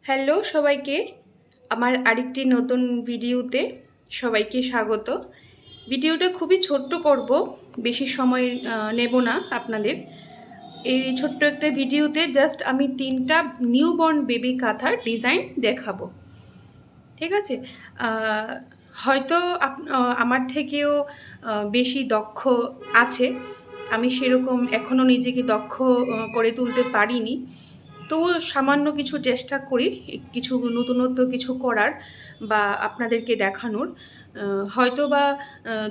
Hello সবাইকে, আমার আরেকটি নতুন ভিডিওতে সবাইকে স্বাগত। ভিডিওটা খুবই ছোট্ট করব, বেশি সময় নেব না আপনাদের। এই ছোট্ট একটা ভিডিওতে জাস্ট আমি 3টা নিউবর্ন বেবি কাঁথার ডিজাইন দেখাবো, ঠিক আছে? হয়তো আমার থেকেও বেশি দক্ষ আছে, আমি সেরকম এখনও নিজেকে দক্ষ করে তুলতে পারিনি। তো সামান্য কিছু চেষ্টা করি, কিছু নতুনত্ব কিছু করার বা আপনাদেরকে দেখানোর। হয়তো বা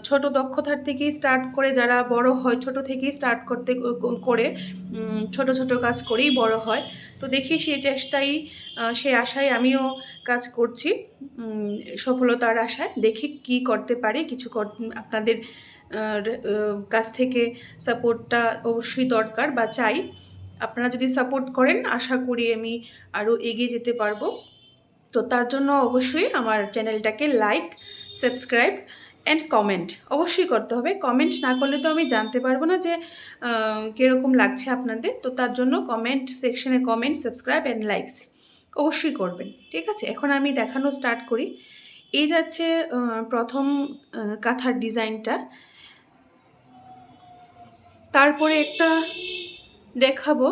ছোট দক্ষতার থেকেই স্টার্ট করে যারা বড় হয়, ছোট থেকেই স্টার্ট করতে করে ছোট ছোট কাজ করেই বড় হয়। তো দেখি সেই চেষ্টাই, সেই আশায় আমিও কাজ করছি, সফলতার আশায়। দেখি কি করতে পারি, কিছু আপনাদের কাছ থেকে সাপোর্টটা অবশ্যই দরকার বা চাই। আপনারা যদি সাপোর্ট করেন আশা করি আমি আরও এগিয়ে যেতে পারবো। তো তার জন্য অবশ্যই আমার চ্যানেলটাকে লাইক, সাবস্ক্রাইব অ্যান্ড কমেন্ট অবশ্যই করতে হবে। কমেন্ট না করলে তো আমি জানতে পারবো না যে কীরকম লাগছে আপনাদের। তো তার জন্য কমেন্ট সেকশনে কমেন্ট, সাবস্ক্রাইব অ্যান্ড লাইকস অবশ্যই করবেন, ঠিক আছে? এখন আমি দেখানো স্টার্ট করি। এই যাচ্ছে প্রথম কাঁথার ডিজাইনটা, তারপরে একটা দেখাবো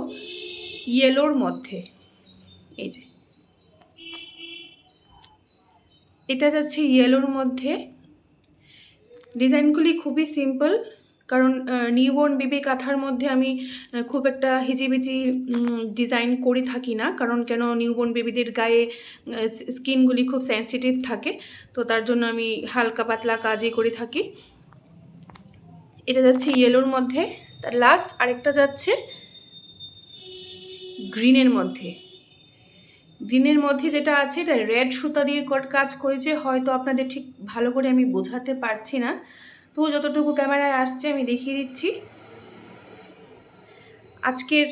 ইয়েলোর মধ্যে। এই যে এটা যাচ্ছে ইয়েলোর মধ্যে। ডিজাইনগুলি খুবই সিম্পল, কারণ নিউবর্ন বেবি কাঁথার মধ্যে আমি খুব একটা হিজিবিজি ডিজাইন করে থাকি না। কারণ কেন, নিউবর্ন বেবিদের গায়ে স্কিনগুলি খুব সেন্সিটিভ থাকে, তো তার জন্য আমি হালকা পাতলা কাজই করে থাকি। এটা যাচ্ছে ইয়েলোর মধ্যে, তার লাস্ট আরেকটা যাচ্ছে গ্রিনের মধ্যে। গ্রিনের মধ্যে যেটা আছে এটা রেড সুতা দিয়ে কাজ করেছে, হয়তো আপনাদের ঠিক ভালো করে আমি বোঝাতে পারছি না, তো যতটুকু ক্যামেরায় আসছে আমি দেখিয়ে দিচ্ছি। আজকের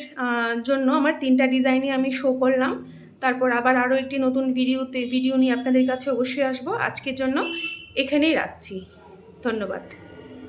জন্য আমার 3টা ডিজাইনই আমি শো করলাম, তারপর আবার আরও একটি নতুন ভিডিও নিয়ে আপনাদের কাছে অবশ্যই আসবো। আজকের জন্য এখানেই রাখছি, ধন্যবাদ।